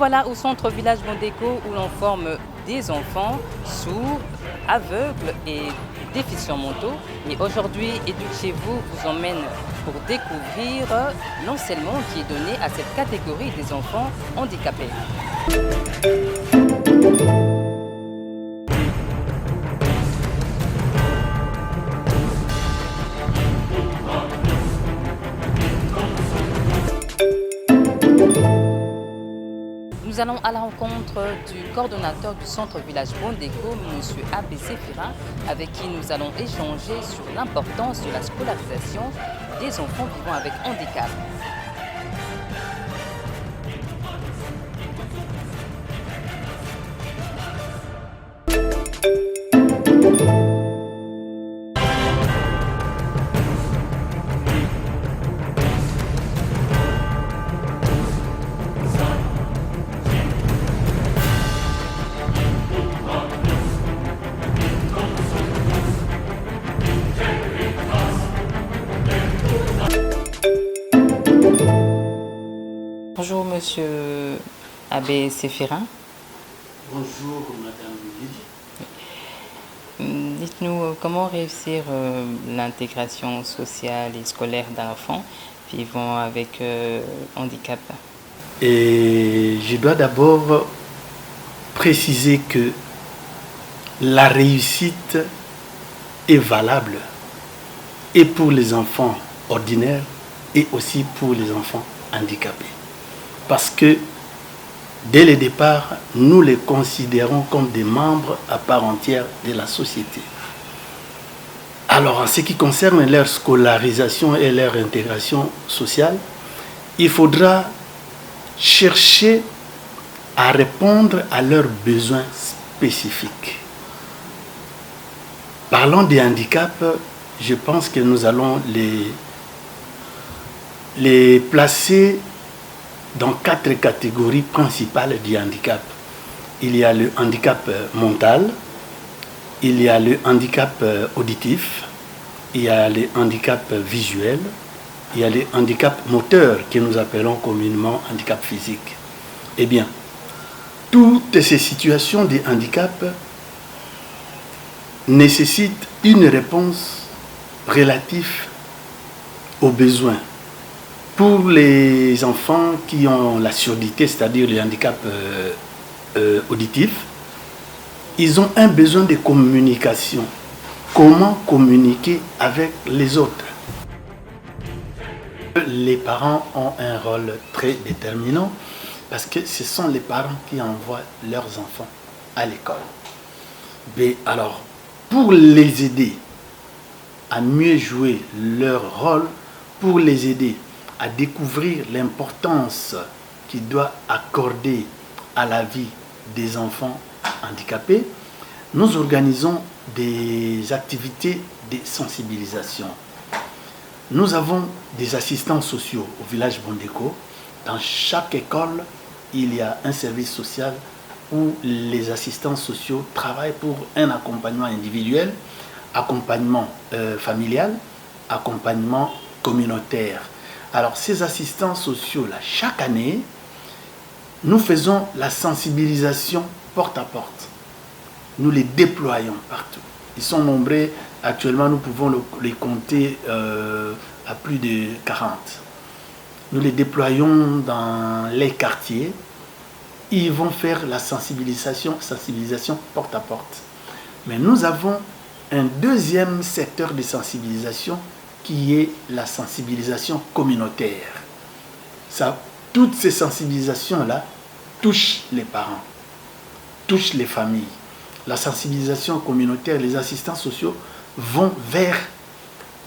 voilà au centre village Mondéco où l'on forme des enfants sourds, aveugles et déficients mentaux. Et aujourd'hui, Éduque chez vous vous emmène pour découvrir l'enseignement qui est donné à cette catégorie des enfants handicapés. Nous allons à la rencontre du coordonnateur du centre village Mondéco, M. Abbé Séphira, avec qui nous allons échanger sur l'importance de la scolarisation des enfants vivant avec handicap. Bonjour Monsieur Abbé Séphira. Bonjour Madame Lydie. Dites-nous comment réussir l'intégration sociale et scolaire d'un enfant vivant avec handicap. Et je dois d'abord préciser que la réussite est valable et pour les enfants ordinaires et aussi pour les enfants handicapés. Parce que dès le départ, nous les considérons comme des membres à part entière de la société. Alors, en ce qui concerne leur scolarisation et leur intégration sociale, il faudra chercher à répondre à leurs besoins spécifiques. Parlant des handicaps, je pense que nous allons les placer dans 4 catégories principales du handicap. Il y a le handicap mental, il y a le handicap auditif, il y a le handicap visuel, il y a le handicap moteur que nous appelons communément handicap physique. Eh bien, toutes ces situations de handicap nécessitent une réponse relative aux besoins. Pour les enfants qui ont la surdité, c'est-à-dire le handicap auditif, ils ont un besoin de communication. Comment communiquer avec les autres? Les parents ont un rôle très déterminant parce que ce sont les parents qui envoient leurs enfants à l'école. Mais alors, pour les aider à mieux jouer leur rôle, pour les aider à découvrir l'importance qu'il doit accorder à la vie des enfants handicapés, nous organisons des activités de sensibilisation. Nous avons des assistants sociaux au village Mondéco. Dans chaque école, il y a un service social où les assistants sociaux travaillent pour un accompagnement individuel, accompagnement familial, accompagnement communautaire. Alors ces assistants sociaux-là, chaque année, nous faisons la sensibilisation porte à porte. Nous les déployons partout. Ils sont nombreux. Actuellement, nous pouvons les compter à plus de 40. Nous les déployons dans les quartiers. Ils vont faire la sensibilisation porte à porte. Mais nous avons un deuxième secteur de sensibilisation qui est la sensibilisation communautaire. Toutes ces sensibilisations-là touchent les parents, touchent les familles. La sensibilisation communautaire, les assistants sociaux vont vers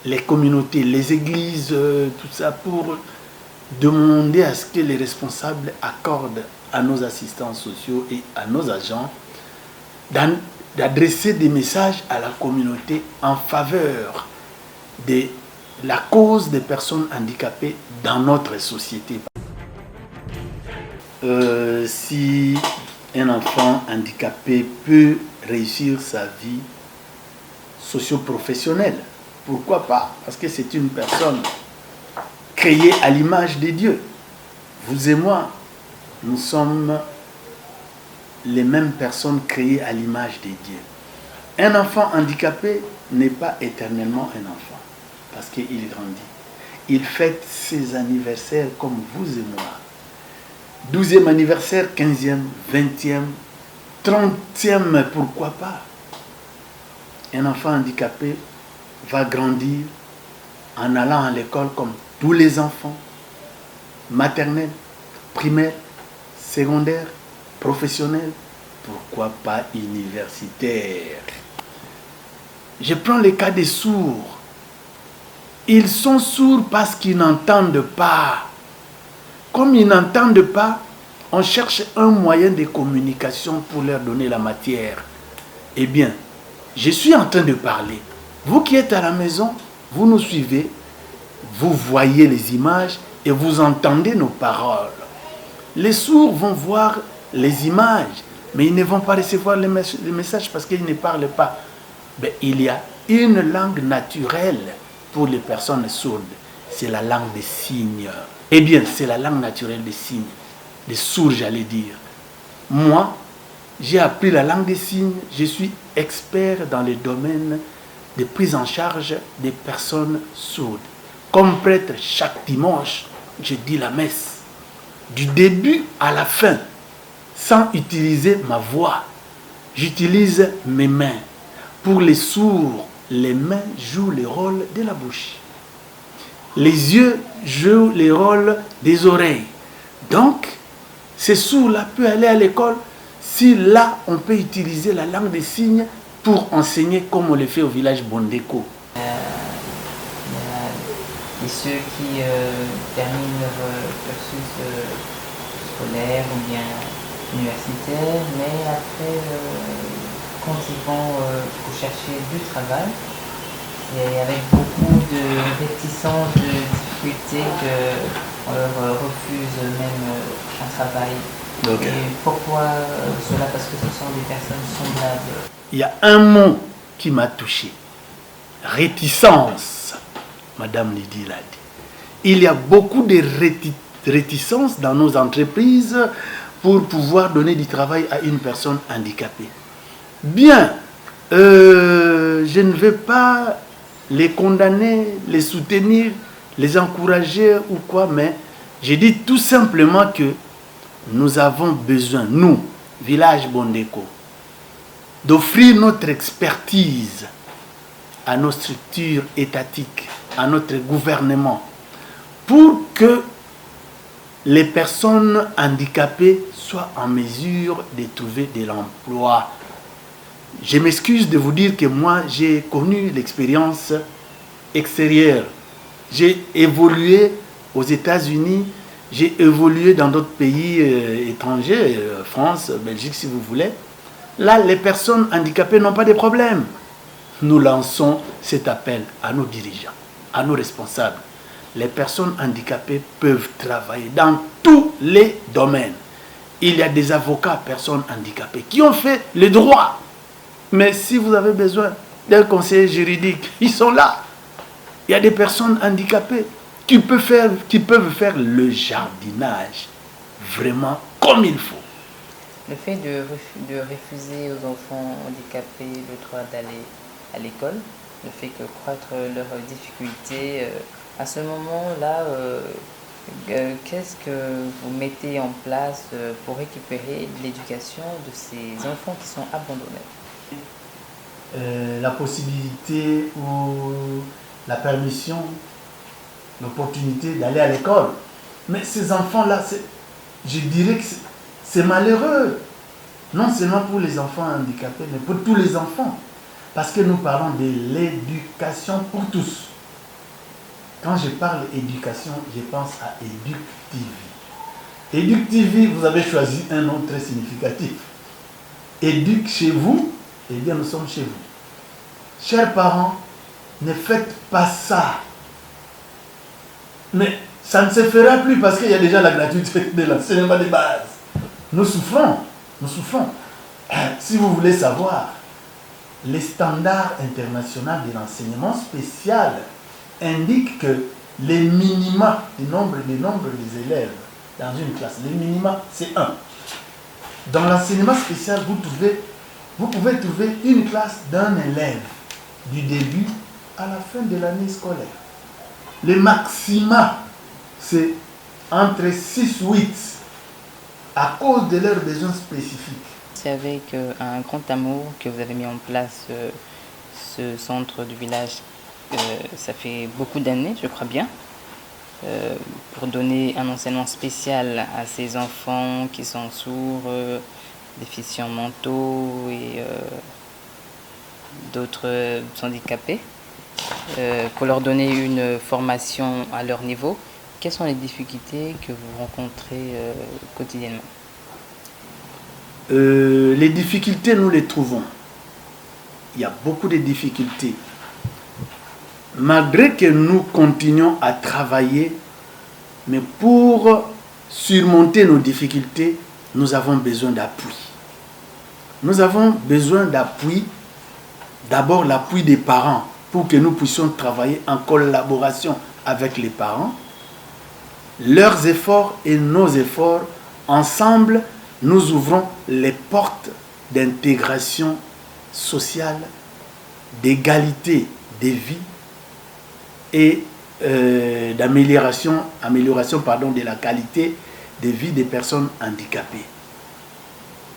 les communautés, les églises, tout ça, pour demander à ce que les responsables accordent à nos assistants sociaux et à nos agents d'adresser des messages à la communauté en faveur de la cause des personnes handicapées dans notre société. Si un enfant handicapé peut réussir sa vie socio-professionnelle, pourquoi pas? Parce que c'est une personne créée à l'image de Dieu. Vous et moi, nous sommes les mêmes personnes créées à l'image de Dieu. Un enfant handicapé n'est pas éternellement un enfant, parce qu'il grandit. Il fête ses anniversaires comme vous et moi. 12e anniversaire, 15e, 20e, 30e, pourquoi pas. Un enfant handicapé va grandir en allant à l'école comme tous les enfants, maternelle, primaire, secondaire, professionnel, pourquoi pas universitaire. Je prends le cas des sourds. Ils sont sourds parce qu'ils n'entendent pas. Comme ils n'entendent pas, on cherche un moyen de communication pour leur donner la matière. Eh bien, je suis en train de parler. Vous qui êtes à la maison, vous nous suivez, vous voyez les images et vous entendez nos paroles. Les sourds vont voir les images, mais ils ne vont pas recevoir les messages parce qu'ils ne parlent pas. Mais il y a une langue naturelle pour les personnes sourdes. C'est la langue des signes. Eh bien, c'est la langue naturelle des signes. Des sourds, j'allais dire. Moi, j'ai appris la langue des signes. Je suis expert dans le domaine de prise en charge des personnes sourdes. Comme prêtre, chaque dimanche, je dis la messe. Du début à la fin, sans utiliser ma voix. J'utilise mes mains. Pour les sourds, les mains jouent le rôle de la bouche. Les yeux jouent le rôle des oreilles. Donc, ces sourds-là peuvent aller à l'école si là, on peut utiliser la langue des signes pour enseigner comme on le fait au village Bondeko. Et ceux qui terminent leur cursus scolaire ou bien universitaire, mais après, quand ils vont chercher du travail, et avec beaucoup de réticence, de difficultés, on leur refuse même un travail. Okay. Et pourquoi cela? Parce que ce sont des personnes semblables. Il y a un mot qui m'a touché. Réticence. Madame Lydie l'a dit. Il y a beaucoup de réticences dans nos entreprises pour pouvoir donner du travail à une personne handicapée. Bien, je ne vais pas les condamner, les soutenir, les encourager ou quoi, mais je dis tout simplement que nous avons besoin, nous, village Bondeko, d'offrir notre expertise à nos structures étatiques, à notre gouvernement, pour que les personnes handicapées soient en mesure de trouver de l'emploi. Je m'excuse de vous dire que moi, j'ai connu l'expérience extérieure. J'ai évolué aux États-Unis, j'ai évolué dans d'autres pays étrangers, France, Belgique si vous voulez. Là, les personnes handicapées n'ont pas de problème. Nous lançons cet appel à nos dirigeants, à nos responsables. Les personnes handicapées peuvent travailler dans tous les domaines. Il y a des avocats, personnes handicapées, qui ont fait le droit. Mais si vous avez besoin d'un conseiller juridique, ils sont là. Il y a des personnes handicapées qui peuvent faire le jardinage vraiment comme il faut. Le fait de refuser aux enfants handicapés le droit d'aller à l'école, le fait que croître leurs difficultés, à ce moment-là, qu'est-ce que vous mettez en place pour récupérer l'éducation de ces enfants qui sont abandonnés? La possibilité ou la permission, l'opportunité d'aller à l'école. Mais ces enfants-là, je dirais que c'est malheureux. Non seulement pour les enfants handicapés, mais pour tous les enfants. Parce que nous parlons de l'éducation pour tous. Quand je parle éducation, je pense à Educ TV. Educ TV, vous avez choisi un nom très significatif. Éduc chez vous, eh bien nous sommes chez vous. Chers parents, ne faites pas ça. Mais ça ne se fera plus parce qu'il y a déjà la gratuité de l'enseignement de base. Nous souffrons, nous souffrons. Si vous voulez savoir, les standards internationaux de l'enseignement spécial indiquent que les minima du nombre des élèves dans une classe. Le minimum, c'est 1. Dans l'enseignement spécial, vous pouvez trouver une classe d'un élève du début à la fin de l'année scolaire. Le maximum, c'est entre 6 ou 8 à cause de leurs besoins spécifiques. C'est avec un grand amour que vous avez mis en place ce centre du village. Ça fait beaucoup d'années, je crois bien, pour donner un enseignement spécial à ces enfants qui sont sourds, déficients mentaux et d'autres handicapés, pour leur donner une formation à leur niveau. Quelles sont les difficultés que vous rencontrez quotidiennement? Les difficultés, nous les trouvons. Il y a beaucoup de difficultés. Malgré que nous continuons à travailler, mais pour surmonter nos difficultés, nous avons besoin d'appui. Nous avons besoin d'appui, d'abord l'appui des parents, pour que nous puissions travailler en collaboration avec les parents. Leurs efforts et nos efforts, ensemble, nous ouvrons les portes d'intégration sociale, d'égalité des vies et d'amélioration de la qualité de vie des personnes handicapées.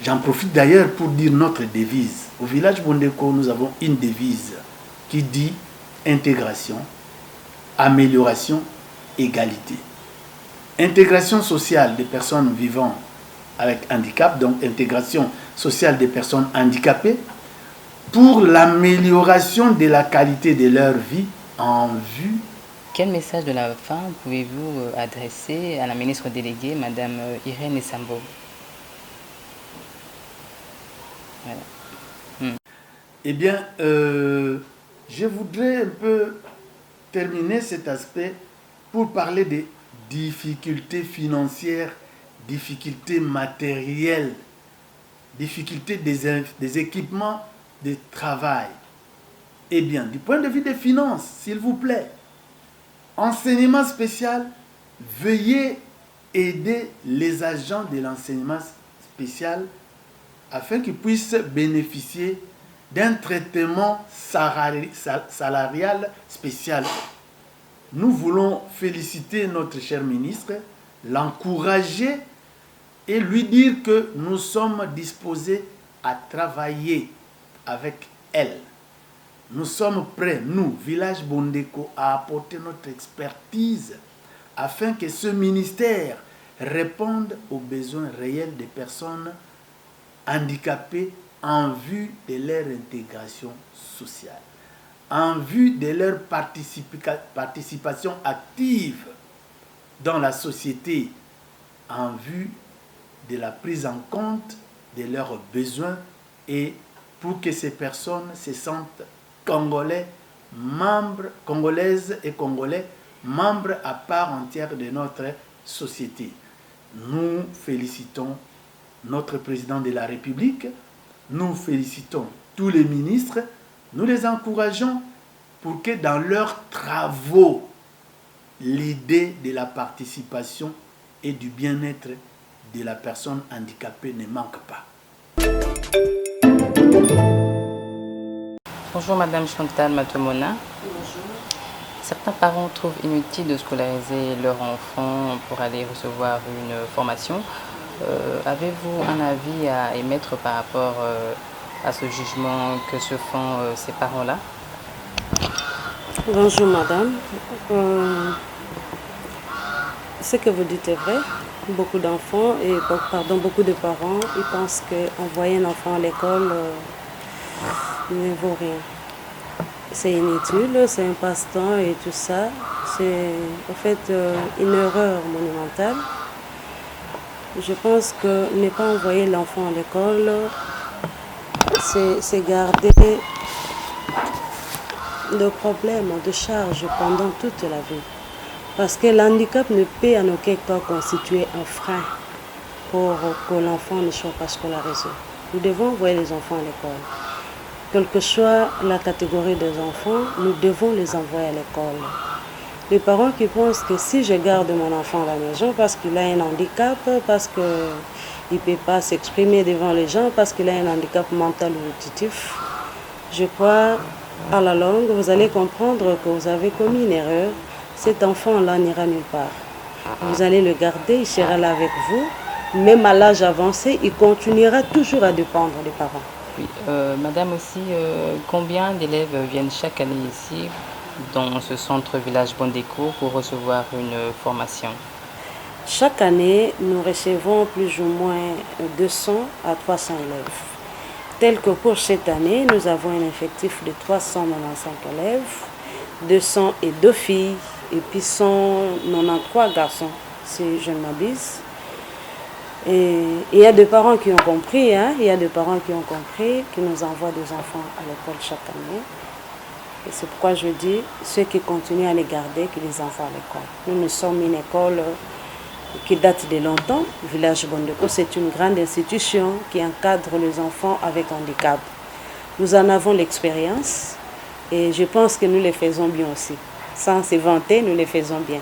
J'en profite d'ailleurs pour dire notre devise. Au village Bondeko, nous avons une devise qui dit intégration, amélioration, égalité. Intégration sociale des personnes vivant avec handicap, donc intégration sociale des personnes handicapées, pour l'amélioration de la qualité de leur vie en vue. Quel message de la fin pouvez-vous adresser à la ministre déléguée, Madame Irène Sambo? Voilà. Eh bien, je voudrais un peu terminer cet aspect pour parler des difficultés financières, difficultés matérielles, difficultés des équipements de travail. Eh bien, du point de vue des finances, s'il vous plaît, enseignement spécial, veuillez aider les agents de l'enseignement spécial afin qu'ils puissent bénéficier d'un traitement salarial spécial. Nous voulons féliciter notre cher ministre, l'encourager et lui dire que nous sommes disposés à travailler avec elle. Nous sommes prêts, nous, Village Bondeko, à apporter notre expertise afin que ce ministère réponde aux besoins réels des personnes handicapées en vue de leur intégration sociale, en vue de leur participation active dans la société, en vue de la prise en compte de leurs besoins et pour que ces personnes se sentent congolaises et congolais, membres à part entière de notre société. Nous félicitons notre président de la République, nous félicitons tous les ministres, nous les encourageons pour que dans leurs travaux, l'idée de la participation et du bien-être de la personne handicapée ne manque pas. Bonjour Madame Chantal Matomona. Bonjour. Certains parents trouvent inutile de scolariser leur enfant pour aller recevoir une formation. Avez-vous un avis à émettre par rapport à ce jugement que se font ces parents-là? Bonjour madame. Ce que vous dites est vrai. Beaucoup d'enfants et beaucoup de parents, ils pensent qu'envoyer un enfant à l'école ne vaut rien. C'est inutile, c'est un passe-temps et tout ça. C'est en fait une erreur monumentale. Je pense que ne pas envoyer l'enfant à l'école, c'est garder le problème de charge pendant toute la vie. Parce que l'handicap ne peut en aucun cas constituer un frein pour que l'enfant ne soit pas scolarisé. Nous devons envoyer les enfants à l'école. Quelle que soit la catégorie des enfants, nous devons les envoyer à l'école. Les parents qui pensent que si je garde mon enfant à la maison parce qu'il a un handicap, parce qu'il ne peut pas s'exprimer devant les gens, parce qu'il a un handicap mental ou auditif, je crois, à la longue, vous allez comprendre que vous avez commis une erreur. Cet enfant-là n'ira nulle part. Vous allez le garder, il sera là avec vous. Même à l'âge avancé, il continuera toujours à dépendre des parents. Oui, madame aussi, combien d'élèves viennent chaque année ici, dans ce centre village Bondeko, pour recevoir une formation? Chaque année, nous recevons plus ou moins 200 à 300 élèves. Tel que pour cette année, nous avons un effectif de 395 élèves, 202 filles et puis 193 garçons, si je ne m'abuse. Et il y a des parents qui ont compris, il y a des parents qui ont compris, qui nous envoient des enfants à l'école chaque année. Et c'est pourquoi je dis, ceux qui continuent à les garder, qui les envoient à l'école. Nous sommes une école qui date de longtemps. Village Bondeko, c'est une grande institution qui encadre les enfants avec handicap. Nous en avons l'expérience et je pense que nous les faisons bien aussi. Sans se vanter, nous les faisons bien.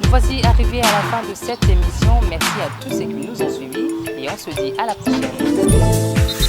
Nous voici arrivés à la fin de cette émission. Merci à tous ceux qui nous ont suivis et on se dit à la prochaine.